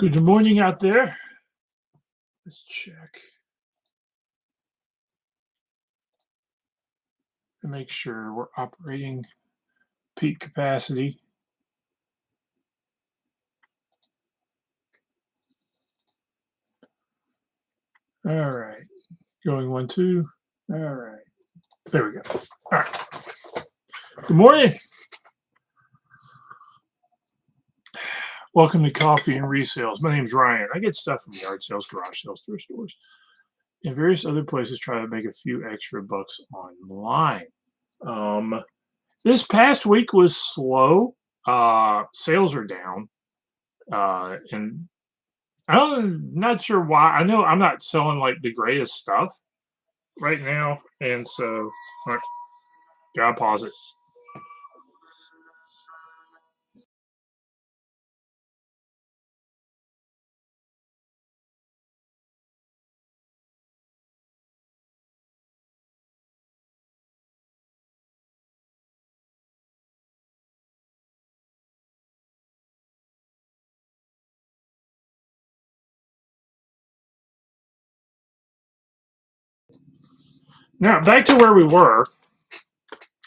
Good morning out there. Let's check and make sure we're operating peak capacity. All right. Going 1, 2. All right. There we go. All right. Good morning. Welcome to Coffee and Resales. My name's Ryan. I get stuff from yard sales, garage sales, thrift stores, and various other places try to make a few extra bucks online. This past week was slow. Sales are down. And I'm not sure why. I know I'm not selling like the greatest stuff right now, and so all right, gotta pause it. Now back to where we were.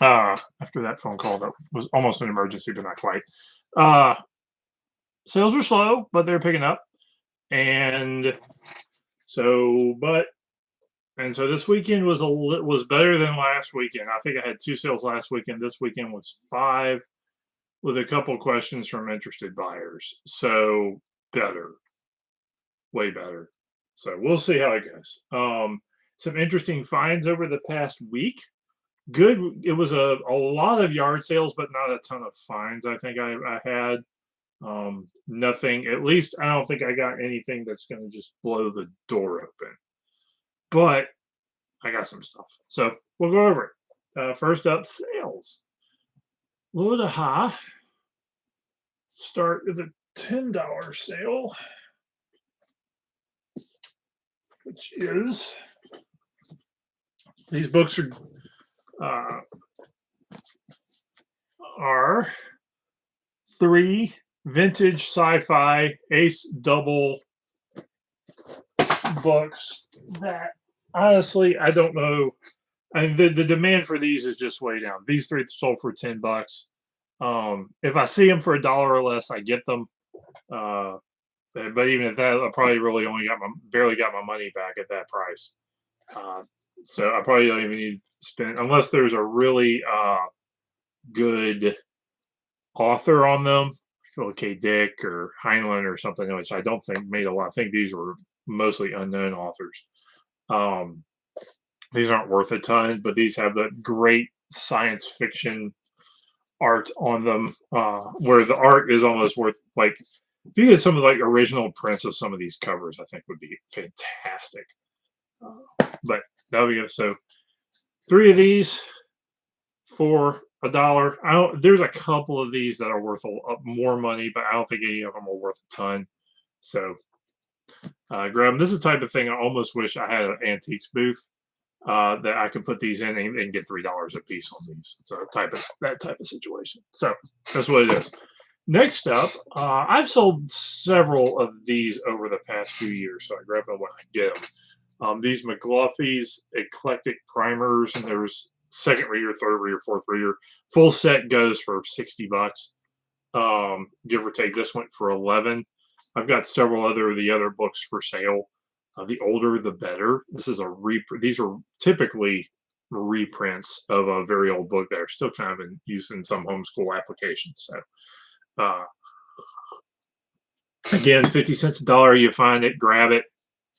After that phone call that was almost an emergency, but not quite. Uh, Sales were slow, but they're picking up, and so but and so this weekend was better than last weekend. I think I had 2 sales last weekend. This weekend was 5 with a couple questions from interested buyers. So better, way better. So we'll see how it goes. Some interesting finds over the past week. Good. It was a lot of yard sales, but not a ton of finds. I think I had nothing. At least I don't think I got anything that's going to just blow the door open. But I got some stuff. So we'll go over it. First up, sales. Low to high. Start with a $10 sale, which is these books uh, are 3 vintage sci-fi ace double books that honestly I don't know. And the demand for these is just way down. These 3 sold for $10. If I see them for $1 or less, I get them. But even at that, I probably really only barely got my money back at that price. So I probably don't even need to spend unless there's a really good author on them, Philip K. Dick or Heinlein or something, which I don't think made a lot. I think these were mostly unknown authors. These aren't worth a ton, but these have the great science fiction art on them, where the art is almost worth like if you get some of like original prints of some of these covers, I think would be fantastic. But that'll be good. So 3 of these for $1. I don't. There's a couple of these that are worth more money, but I don't think any of them are worth a ton. So grab them. This is the type of thing I almost wish I had an antiques booth that I could put these in and get $3 a piece on these. So that type of situation. So that's what it is. Next up, I've sold several of these over the past few years, so I grab them when I get them. These McLuffy's eclectic primers, and there's second reader, third reader, fourth reader. Full set goes for $60, give or take. This went for 11. I've got several of the other books for sale. The older, the better. This is These are typically reprints of a very old book that are still kind of in use in some homeschool applications. So, again, 50 cents a dollar. You find it, grab it.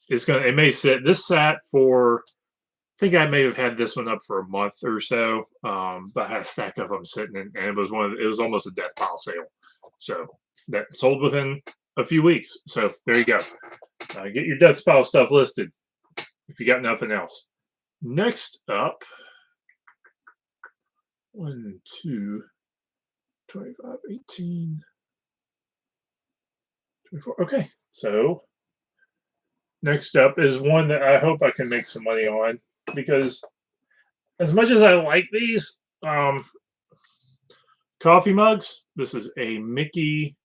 It may sit. This sat for. I think I may have had this one up for a month or so. But I had a stack of them sitting, and it was it was almost a death pile sale. So that sold within a few weeks. So there you go. Get your death pile stuff listed if you got nothing else. Next up, 1, 2, 25, 18, 24. Okay, so next up is one that I hope I can make some money on because as much as I like these coffee mugs, this is a Mickey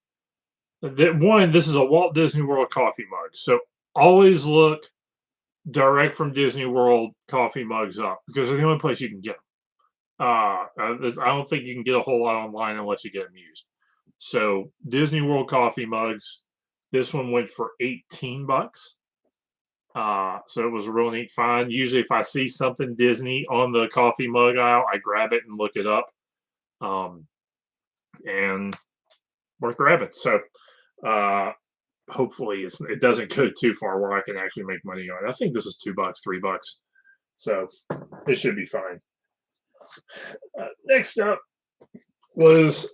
This is a Walt Disney World coffee mug. So always look direct from Disney World coffee mugs up because they're the only place you can get them. I don't think you can get a whole lot online unless you get them used. So Disney World coffee mugs. This one went for $18. So it was a real neat find. Usually, if I see something Disney on the coffee mug aisle, I grab it and look it up. Um, and worth grabbing. So uh, hopefully it doesn't go too far where I can actually make money on it. I think this is $2, $3. So it should be fine. Next up was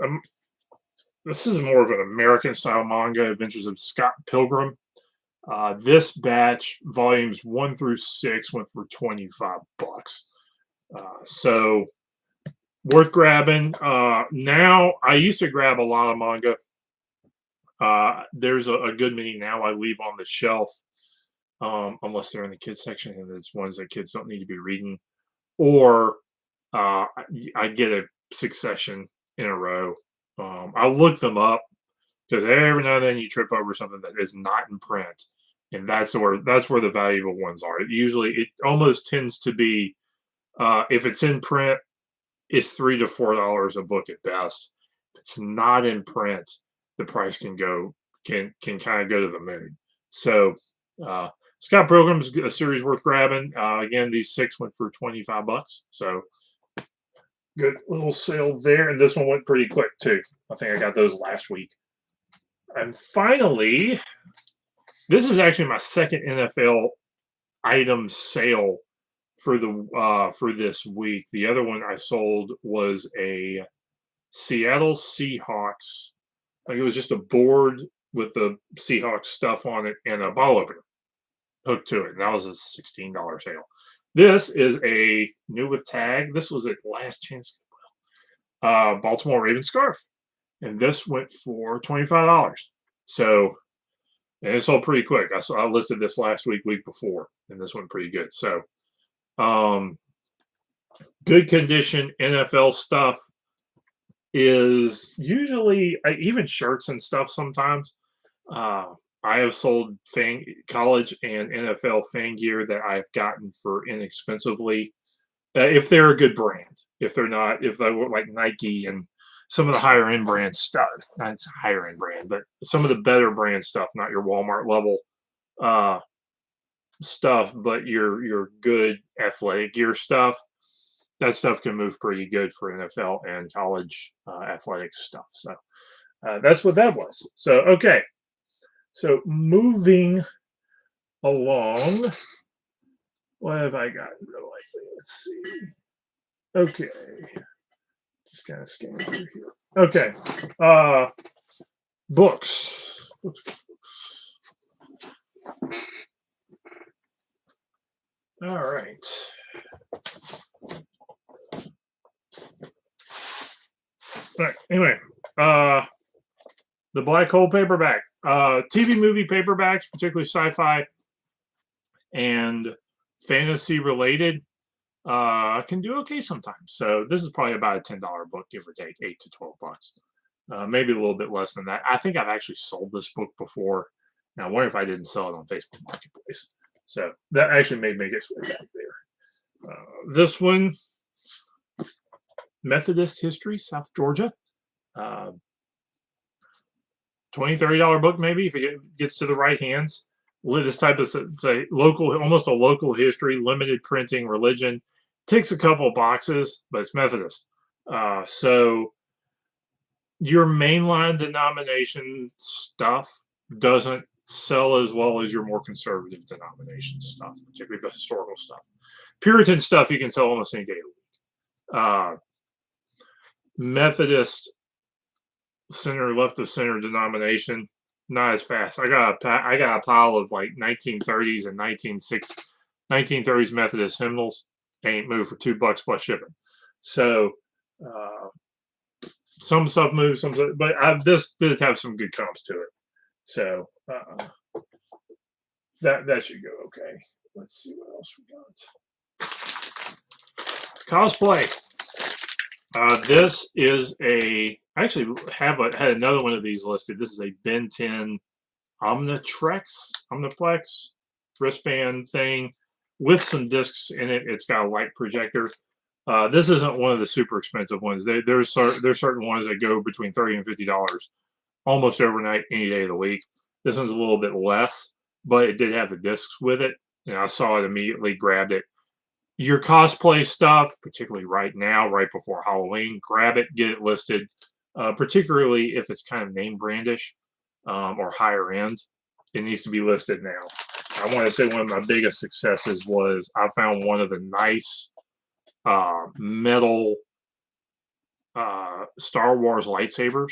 this is more of an American style manga, Adventures of Scott Pilgrim. This batch, volumes 1 through 6, went for $25. So worth grabbing. Now I used to grab a lot of manga. There's a good many now I leave on the shelf, unless they're in the kids section and it's ones that kids don't need to be reading, or I get a succession in a row. I look them up because every now and then you trip over something that is not in print, and that's where the valuable ones are. It almost tends to be if it's in print, it's $3 to $4 a book at best. If it's not in print, the price can kind of go to the moon. So Scott Pilgrim's a series worth grabbing. Again, these 6 went for $25. So good little sale there. And this one went pretty quick too. I think I got those last week. And finally, this is actually my second NFL item sale for this week. The other one I sold was a Seattle Seahawks. Like it was just a board with the Seahawks stuff on it and a ball opener hooked to it. And that was a $16 sale. This is a new with tag. This was at Last Chance Baltimore Ravens scarf. And this went for $25. So, and it sold pretty quick. I listed this last week before, and this went pretty good. So, good condition NFL stuff is usually even shirts and stuff sometimes. I have sold college and NFL fan gear that I've gotten for inexpensively. If they're a good brand, if they were like Nike and some of the higher end brand stuff, not higher end brand, but some of the better brand stuff, not your Walmart level stuff, but your good athletic gear stuff. That stuff can move pretty good for NFL and college athletics stuff. So that's what that was. So okay. So moving along, what have I got? Let's see. Okay. Just kind of scan through here. Okay. Books. All right. All right. Anyway, the Black Hole paperback. TV movie paperbacks, particularly sci-fi and fantasy related, can do okay sometimes. So this is probably about a $10 book, give or take, $8 to $12. Maybe a little bit less than that. I think I've actually sold this book before. Now I wonder if I didn't sell it on Facebook Marketplace. So that actually may make its way back there. This one, Methodist History, South Georgia. $20-$30 book maybe if it gets to the right hands. This type of almost a local history, limited printing, religion. Ticks a couple of boxes, but it's Methodist. So your mainline denomination stuff doesn't sell as well as your more conservative denomination stuff, particularly the historical stuff. Puritan stuff you can sell almost any day of the week. Methodist left of center denomination, not as fast. I got a pile of like 1930s and 1930s Methodist hymnals. Ain't moved for $2 plus shipping. So some stuff moves, but this did have some good comps to it. So that should go okay. Let's see what else we got. Cosplay. This is I actually had another one of these listed. This is a Ben 10 Omniplex wristband thing with some discs in it. It's got a light projector. This isn't one of the super expensive ones. There's certain ones that go between $30 and $50 almost overnight, any day of the week. This one's a little bit less, but it did have the discs with it, and I saw it immediately, grabbed it. Your cosplay stuff, particularly right now, right before Halloween, grab it, get it listed. Particularly if it's kind of name brandish or higher end, it needs to be listed now. I want to say one of my biggest successes was I found one of the nice metal Star Wars lightsabers,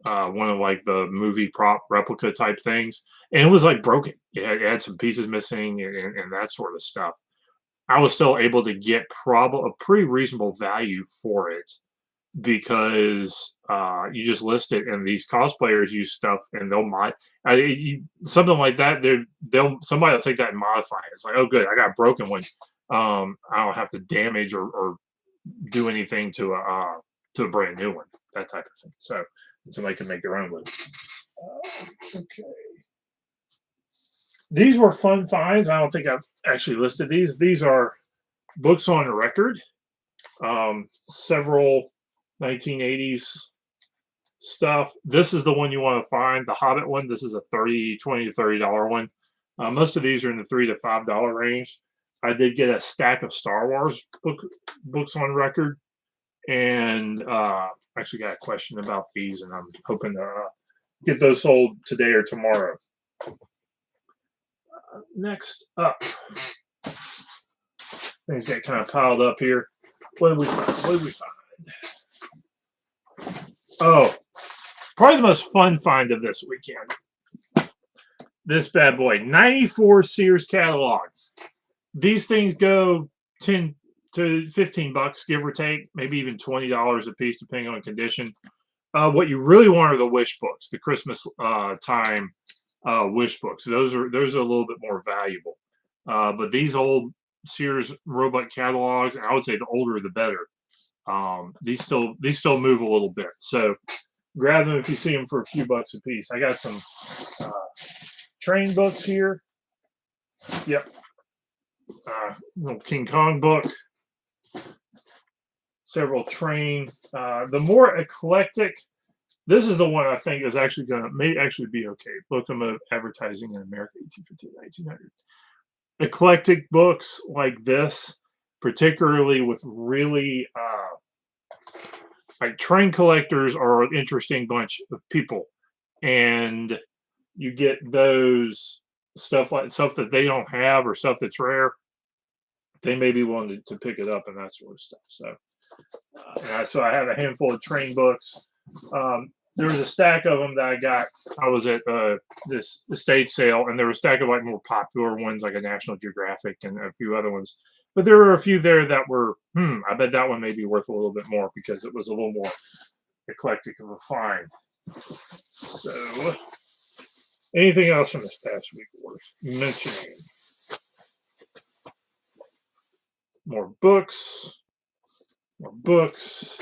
one of like the movie prop replica type things, and it was like broken. It had some pieces missing and that sort of stuff. I was still able to get probably a pretty reasonable value for it because you just list it, and these cosplayers use stuff, and they'll something like that. They'll somebody will take that and modify it. It's like, oh, good, I got a broken one. I don't have to damage or do anything to a brand new one, that type of thing. So somebody can make their own with it. Okay. These were fun finds. I don't think I've actually listed these. These are books on record. Several 1980s stuff. This is the one you want to find, the Hobbit one. This is a $20 to $30 one. Most of these are in the $3 to $5 range. I did get a stack of Star Wars books on record, and actually got a question about these, and I'm hoping to get those sold today or tomorrow. Next up, things get kind of piled up here. What did we find? Oh, probably the most fun find of this weekend. This bad boy, 94 Sears catalogs. These things go 10 to 15 bucks, give or take, maybe even $20 a piece, depending on condition. What you really want are the wish books, the Christmas time wish books. Those are a little bit more valuable. But these old Sears Roebuck catalogs, and I would say the older the better. These still move a little bit. So grab them if you see them for a few bucks a piece. I got some train books here. Yep. Little King Kong book. Several train. The more eclectic, this is the one I think is actually may actually be okay. Locomotive Advertising in America, 1815 1900. Eclectic books like this, particularly with really like train collectors, are an interesting bunch of people, and you get those stuff that they don't have or stuff that's rare. They may be willing to pick it up and that sort of stuff. So I have a handful of train books. There was a stack of them that I got. I was at this estate sale, and there was a stack of like more popular ones, like a National Geographic and a few other ones. But there were a few there that were, I bet that one may be worth a little bit more because it was a little more eclectic of a find. So, anything else from this past week worth mentioning? More books. More books.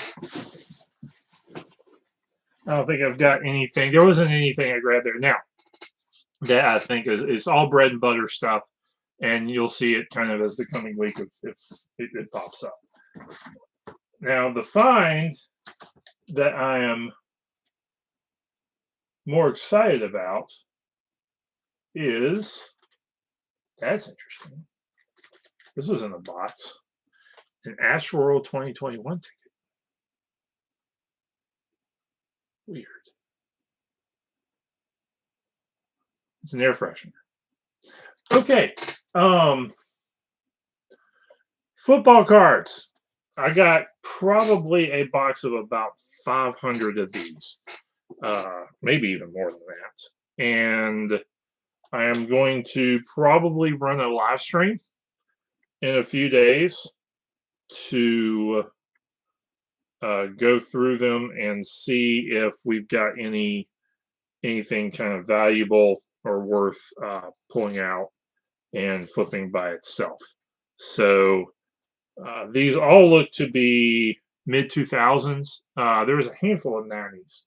I don't think I've got anything. There wasn't anything I grabbed there. Now, that I think is all bread and butter stuff, and you'll see it kind of as the coming week if it pops up. Now, the find that I am more excited about is, that's interesting. This was in the box. An Astroworld 2021 ticket. Weird. It's an air freshener. Okay. Football cards. I got probably a box of about 500 of these. Maybe even more than that. And I am going to probably run a live stream in a few days to go through them and see if we've got anything kind of valuable or worth pulling out and flipping by itself. So these all look to be mid 2000s. There was a handful of 90s,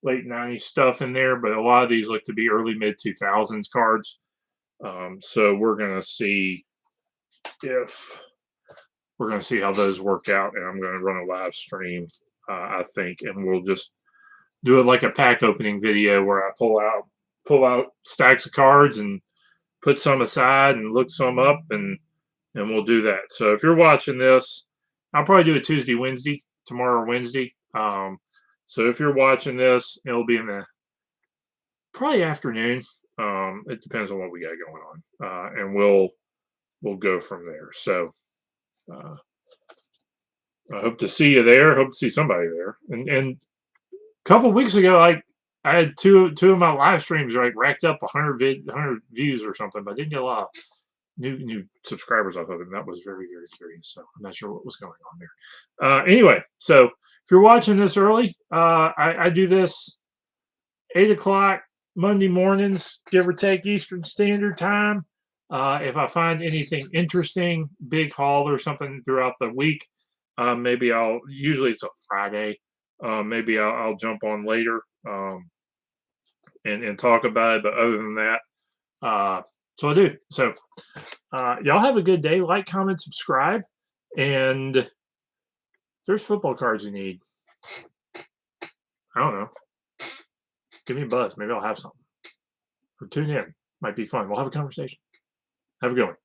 late 90s stuff in there, but a lot of these look to be early mid 2000s cards. So if we're going to see how those work out, and I'm going to run a live stream, I think, and we'll just do it like a pack opening video where I pull out stacks of cards and put some aside and look some up, and we'll do that. So if you're watching this, I'll probably do it Tuesday, Wednesday, tomorrow or Wednesday. So if you're watching this, it'll be in the probably afternoon. It depends on what we got going on, and we'll go from there. So uh, I hope to see you there. Hope to see somebody there. And a couple weeks ago, I had two of my live streams like racked up 100 views or something, but I didn't get a lot of new subscribers off of it. And that was very, very curious. So I'm not sure what was going on there. Anyway, so if you're watching this early, I do this 8 o'clock Monday mornings, give or take Eastern Standard Time. If I find anything interesting, big haul or something throughout the week, maybe usually it's a Friday. Maybe I'll jump on later and talk about it. But other than that, so I do. So y'all have a good day. Like, comment, subscribe, and if there's football cards you need, I don't know. Give me a buzz. Maybe I'll have something. Or tune in. Might be fun. We'll have a conversation. Have a good one.